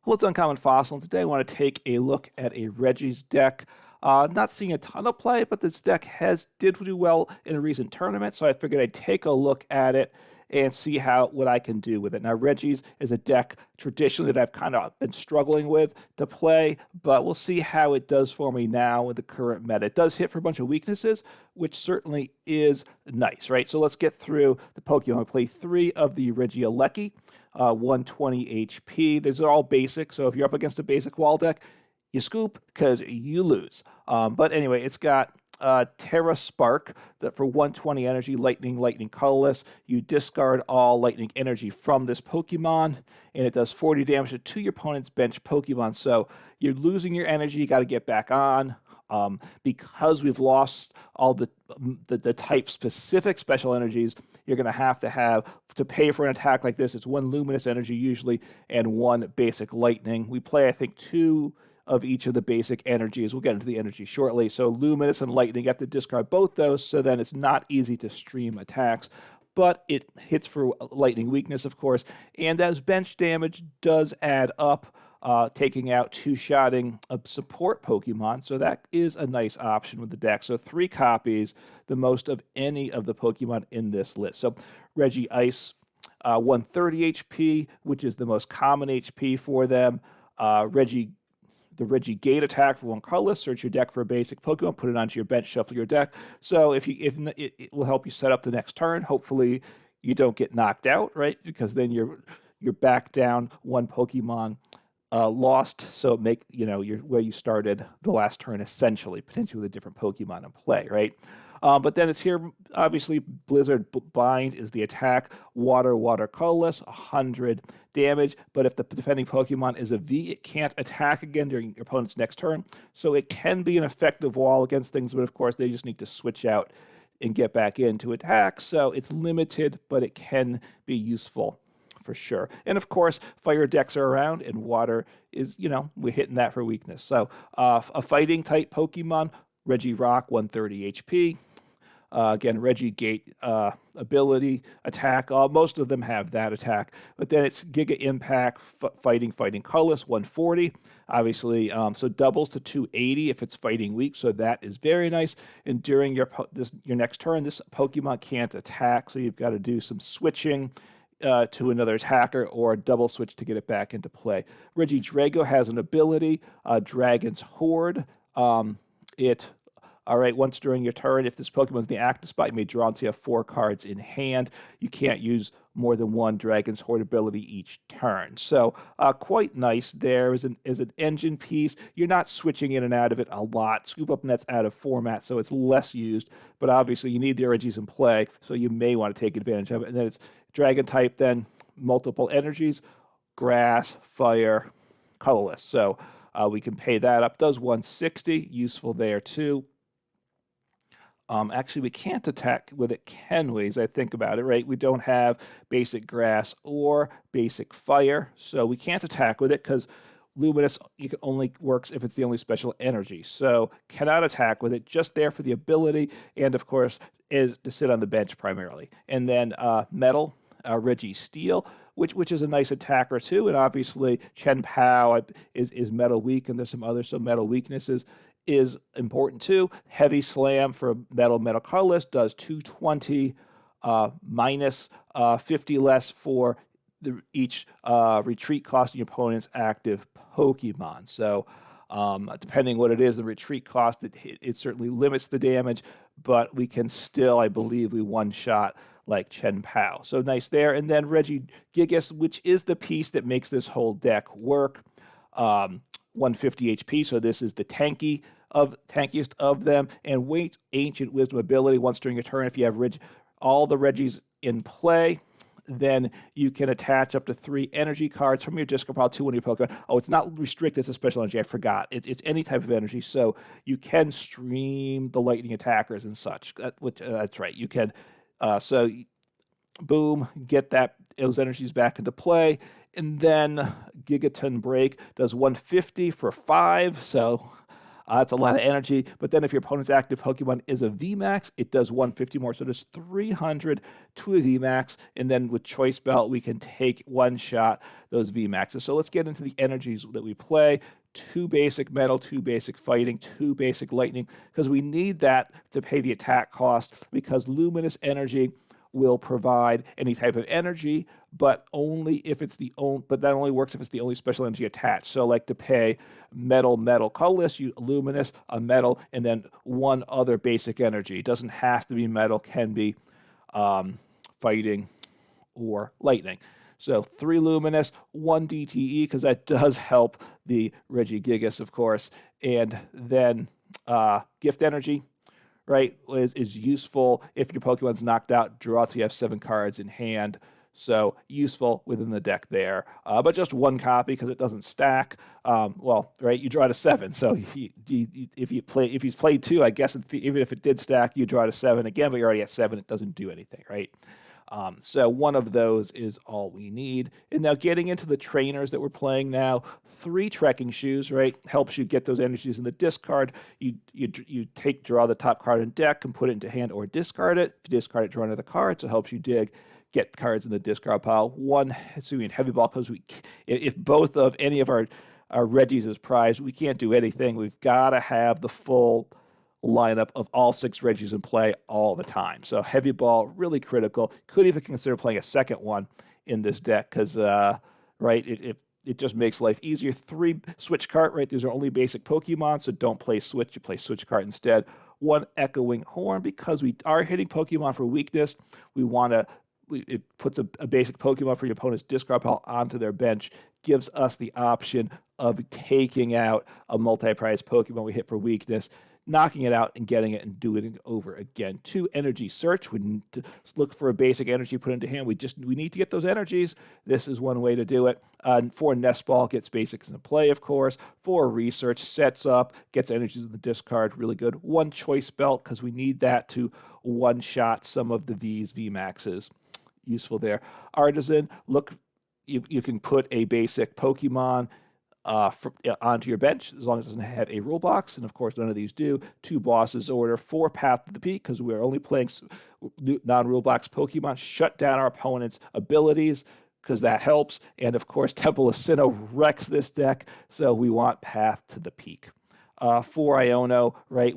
Well, it's Uncommon Fossil, and today I want to take a look at a Regis deck. Not seeing a ton of play, but this deck did do well in a recent tournament, so I figured I'd take a look at it and see what I can do with it. Now, Regis is a deck traditionally that I've kind of been struggling with to play, but we'll see how it does for me now with the current meta. It does hit for a bunch of weaknesses, which certainly is nice, right? So let's get through the Pokemon. I play 3 of the Regieleki. 120 HP. These are all basic, so if you're up against a basic wall deck, you scoop because you lose. But anyway, it's got Terra Spark that for 120 energy, lightning, colorless. You discard all lightning energy from this Pokemon, and it does 40 damage to your opponent's bench Pokemon. So you're losing your energy, you got to get back on. Because we've lost all the type specific special energies, you're going to have to pay for an attack like this. It's 1 luminous energy usually and 1 basic lightning. We play, I think, 2 of each of the basic energies. We'll get into the energy shortly. So luminous and lightning, you have to discard both those, so then it's not easy to stream attacks. But it hits for lightning weakness, of course, and as bench damage does add up, taking out 2-shotting a support Pokemon. So that is a nice option with the deck. So 3 copies, the most of any of the Pokemon in this list. So Regice, 130 HP, which is the most common HP for them. The Regigate attack for 1 colorless. Search your deck for a basic Pokemon, put it onto your bench, shuffle your deck. So if it will help you set up the next turn. Hopefully you don't get knocked out, right? Because then you're back down 1 Pokemon lost, so you're where you started the last turn, essentially, potentially with a different Pokemon in play, right? But then it's here, obviously, Blizzard Bind is the attack, water, colorless, 100 damage, but if the defending Pokemon is a V, it can't attack again during your opponent's next turn, so it can be an effective wall against things, but of course, they just need to switch out and get back in to attack, so it's limited, but it can be useful for sure. And of course, fire decks are around, and water is, we're hitting that for weakness. So a fighting type Pokemon, Regirock, 130 HP. Again, Regigate ability, attack. Most of them have that attack. But then it's Giga Impact, fighting colorless, 140. Obviously, so doubles to 280 if it's fighting weak. So that is very nice. And during your next turn, this Pokemon can't attack. So you've got to do some switching to another attacker or a double switch to get it back into play. Regidrago has an ability, Dragon's Horde. Once during your turn, if this Pokemon's in the active spot, you may draw until you have 4 cards in hand. You can't use more than 1 Dragon's Horde ability each turn. So quite nice there as an engine piece. You're not switching in and out of it a lot. Scoop Up Net's out of format, so it's less used. But obviously, you need the Regis in play, so you may want to take advantage of it. And then it's Dragon type, then multiple energies, grass, fire, colorless. So we can pay that up. Does 160, useful there too. Actually, we can't attack with it, can we? As I think about it, right? We don't have basic grass or basic fire, so we can't attack with it because luminous only works if it's the only special energy. So cannot attack with it, just there for the ability, and of course is to sit on the bench primarily. And then metal, Registeel, which is a nice attacker too, and obviously Chen Pao is metal weak, and there's some other metal weaknesses is important too. Heavy Slam for metal colorless does 220 minus 50 less for each retreat cost in your opponent's active Pokemon. So depending what it is, the retreat cost, it certainly limits the damage, but we can still, I believe, we one-shot like Chen Pao. So nice there. And then Regigigas, which is the piece that makes this whole deck work. 150 HP, so this is the tankiest of them. And wait, Ancient Wisdom ability. Once during a turn, if you have all the Regis in play, then you can attach up to 3 energy cards from your discard pile to one of your Pokemon. Oh, it's not restricted to special energy. I forgot. It's any type of energy, so you can stream the lightning attackers and such. That's right. You can. So, boom, get those energies back into play. And then Gigaton Break does 150 for 5, so That's a lot of energy. But then if your opponent's active Pokemon is a VMAX, it does 150 more. So there's 300 to a VMAX. And then with Choice Belt, we can take one shot those VMAXs. So let's get into the energies that we play. 2 basic metal, 2 basic fighting, 2 basic lightning, because we need that to pay the attack cost, because luminous energy will provide any type of energy, but only if it's the only, but that only works if it's the only special energy attached. So like to pay metal, metal, colorless, you luminous, a metal, and then one other basic energy. It doesn't have to be metal, can be fighting or lightning. So 3 luminous, 1 DTE, because that does help the Regigigas, of course, and then gift energy, right, is useful if your Pokemon's knocked out, draw till you have 7 cards in hand. So useful within the deck there, but just 1 copy because it doesn't stack. Well, right, you draw to 7. So if he's played 2, I guess even if it did stack, you draw to 7 again, but you're already at 7. It doesn't do anything, right? So one of those is all we need. And now getting into the trainers that we're playing now, 3 trekking shoes, right, helps you get those energies in the discard. You draw the top card in deck and put it into hand or discard it. If you discard it, draw another card, so it helps you get cards in the discard pile. 1, assuming heavy ball, because if both of any of our Regis is prized, we can't do anything. We've got to have the full lineup of all 6 Regis in play all the time. So heavy ball, really critical. Could even consider playing a second one in this deck because, right, it just makes life easier. 3 switch cart, right? These are only basic Pokemon, so don't play switch. You play switch cart instead. 1 echoing horn, because we are hitting Pokemon for weakness. We want to. It puts a basic Pokemon for your opponent's discard pile onto their bench, gives us the option of taking out a multi-prize Pokemon we hit for weakness, knocking it out and getting it and doing it over again. 2 energy search. We need to look for a basic energy put into hand. We need to get those energies. This is one way to do it. 4 nest ball, gets basics into play, of course. 4 research, sets up, gets energies in the discard, really good. 1 choice belt, because we need that to one-shot some of the VMAXs. Useful there. Artisan, look, you can put a basic Pokemon onto your bench as long as it doesn't have a rule box, and of course none of these do. 2 bosses order, 4 path to the peak, because we're only playing non-rule box Pokemon. Shut down our opponent's abilities, because that helps, and of course Temple of Sinnoh wrecks this deck, so we want path to the peak. 4 Iono, right?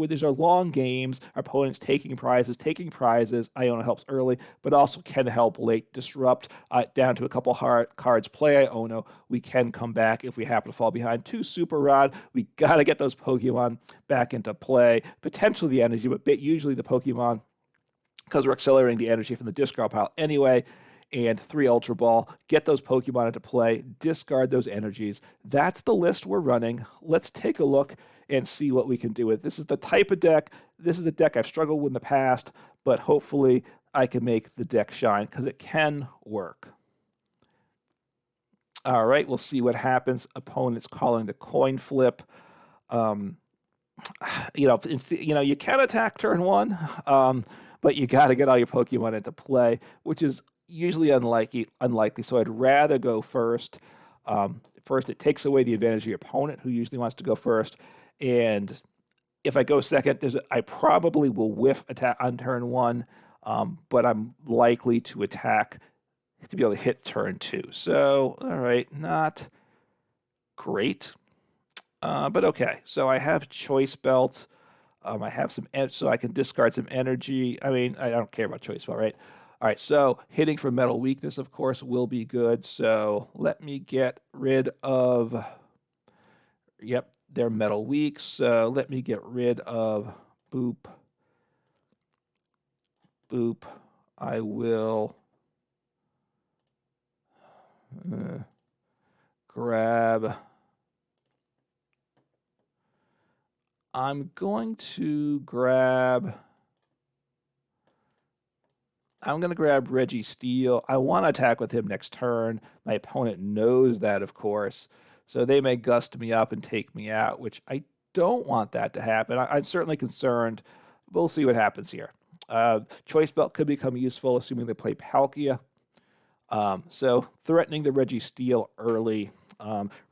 These are long games. Our opponent's taking prizes. Iono helps early, but also can help late. Disrupt, down to a couple cards. Play Iono. We can come back if we happen to fall behind. 2 Super Rod. We got to get those Pokemon back into play. Potentially the energy, but usually the Pokemon, because we're accelerating the energy from the discard pile anyway. And 3 Ultra Ball, get those Pokemon into play, discard those energies. That's the list we're running. Let's take a look and see what we can do with. This is the type of deck. This is a deck I've struggled with in the past, but hopefully I can make the deck shine because it can work. All right, we'll see what happens. Opponent's calling the coin flip. You can attack turn 1, but you got to get all your Pokemon into play, which is usually unlikely. So I'd rather go first. First, it takes away the advantage of your opponent, who usually wants to go first. And if I go second, I probably will whiff attack on turn 1, but I'm likely to attack to be able to hit turn 2. So, all right, not great, but okay. So I have choice belt. I have some, so I can discard some energy. I mean, I don't care about choice belt, right? All right, so hitting for metal weakness, of course, will be good. So let me get rid of, yep, they're metal weak. So let me get rid of boop. I will grab. I'm going to grab Reggie Steele. I want to attack with him next turn. My opponent knows that, of course. So they may gust me up and take me out, which I don't want that to happen. I'm certainly concerned. We'll see what happens here. Choice Belt could become useful, assuming they play Palkia. So threatening the Reggie Steele early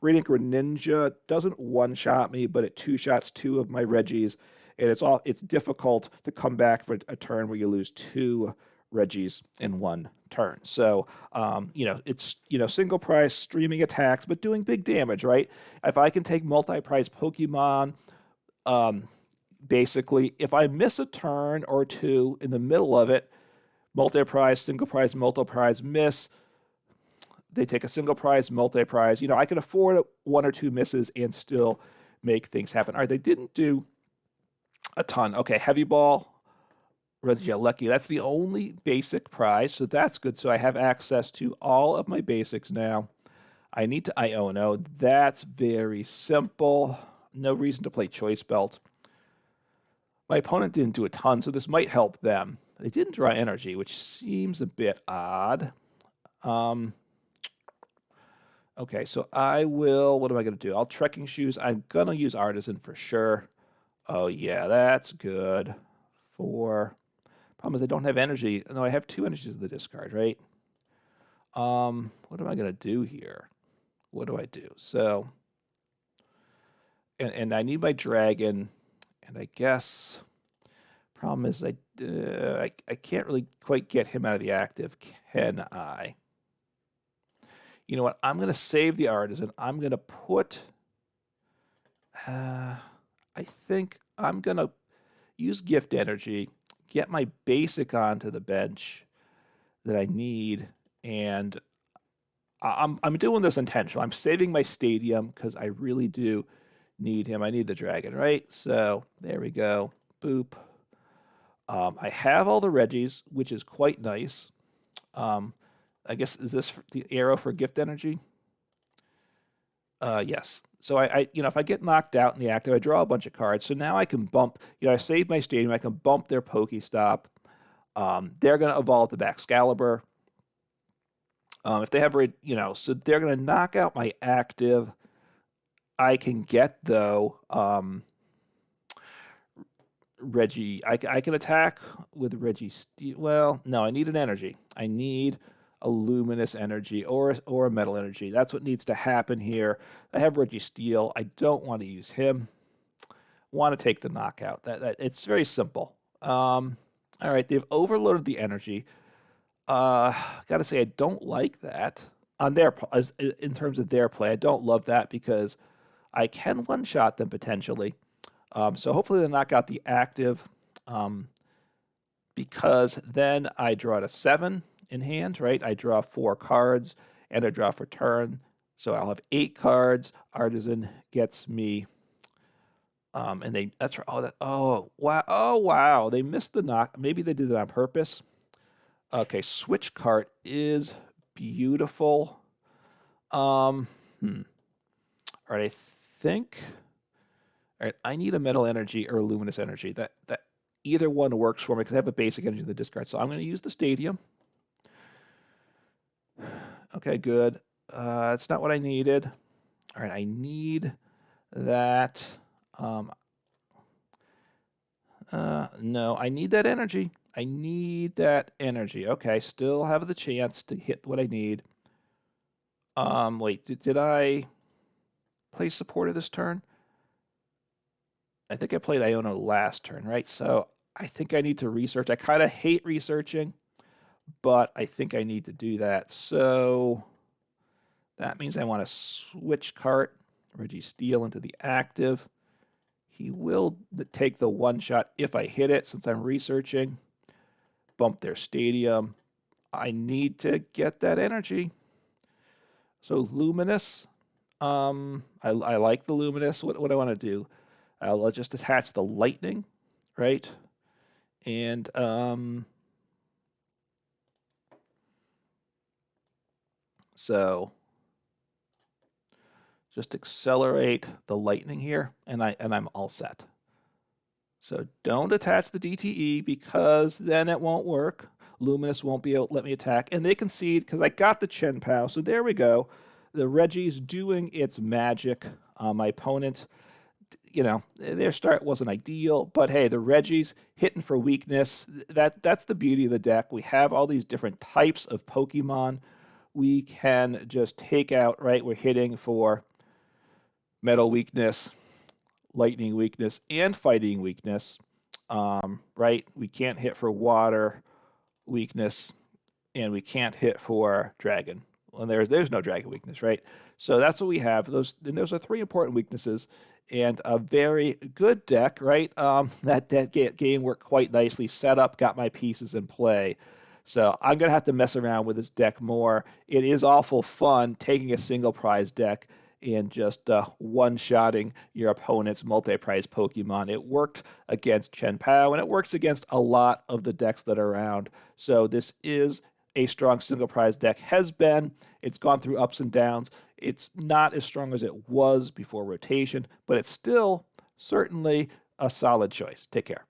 Radiant Greninja doesn't one-shot me, but it two-shots two of my Regis, and it's difficult to come back for a turn where you lose two Regis in one turn. So, it's single price streaming attacks, but doing big damage, right? If I can take multi-price Pokemon, um, basically, if I miss a turn or two in the middle of it, multi-prize, single prize, multi-prize, miss. They take a single prize, multi-prize. I can afford one or two misses and still make things happen. All right, they didn't do a ton. Okay, heavy ball, Lucky. That's the only basic prize, so that's good. So I have access to all of my basics now. I need to Iono. That's very simple. No reason to play Choice Belt. My opponent didn't do a ton, so this might help them. They didn't draw energy, which seems a bit odd. Okay, so I will. What am I going to do? I'll Trekking Shoes. I'm going to use Artisan for sure. Oh, yeah, that's good. Four. Problem is I don't have energy. No, I have two energies in the discard, right? What am I going to do here? What do I do? So, and I need my dragon, and I guess problem is I can't really quite get him out of the active, can I? You know what? I'm going to save the Artisan. I'm going to put, I think I'm going to use Gift Energy, get my basic onto the bench that I need, and I'm doing this intentional. I'm saving my Stadium because I really do need him. I need the dragon, right? So there we go. Boop. I have all the Regis, which is quite nice. I guess, is this the arrow for Gift Energy? Yes. So if I get knocked out in the active, I draw a bunch of cards. So now I can bump, I save my Stadium, I can bump their Pokestop. They're going to evolve the Baxcalibur. If they have, so they're going to knock out my active. I can get, though, Reggie. I can attack with Reggie Steel. Well, no, I need an energy. I need a luminous energy or a metal energy. That's what needs to happen here. I have Reggie Steel. I don't want to use him. Want to take the knockout. That it's very simple. All right, they've overloaded the energy. Gotta say, I don't like that on in terms of their play. I don't love that because I can one-shot them potentially. So hopefully they knock out the active, because then I draw to 7 in hand, right? I draw 4 cards and I draw for turn. So I'll have 8 cards. Artisan gets me, and that's for wow, they missed the knock. Maybe they did it on purpose. Okay, switch card is beautiful. All right, I think. All right, I need a metal energy or a luminous energy. That either one works for me because I have a basic energy in the discard. So I'm going to use the Stadium. Okay, good. That's not what I needed. All right, I need that. No, I need that energy. I need that energy. Okay, still have the chance to hit what I need. Wait, did I play supporter this turn? I think I played Iono last turn, right? So I think I need to research. I kind of hate researching, but I think I need to do that. So that means I want to switch cart Reggie Steel into the active. He will take the one shot if I hit it since I'm researching. Bump their Stadium. I need to get that energy. So Luminous. I like the Luminous. What do I want to do? I'll just attach the Lightning, right? And so just accelerate the Lightning here, and I'm all set. So don't attach the DTE because then it won't work. Luminous won't be able to let me attack, and they concede because I got the Chen Pao. So there we go. The Reggie's doing its magic. My opponent, their start wasn't ideal, but hey, the Reggie's hitting for weakness. That's the beauty of the deck. We have all these different types of Pokemon we can just take out, right? We're hitting for metal weakness, lightning weakness, and fighting weakness, right? We can't hit for water weakness, and we can't hit for dragon. Well, there's no dragon weakness, right? So that's what we have. Those are three important weaknesses, and a very good deck, right? That deck game worked quite nicely. Set up, got my pieces in play. So I'm gonna have to mess around with this deck more. It is awful fun taking a single prize deck and just one-shotting your opponent's multi-prize Pokemon. It worked against Chen Pao, and it works against a lot of the decks that are around. So this is a strong single prize deck. Has been. It's gone through ups and downs. It's not as strong as it was before rotation, but it's still certainly a solid choice. Take care.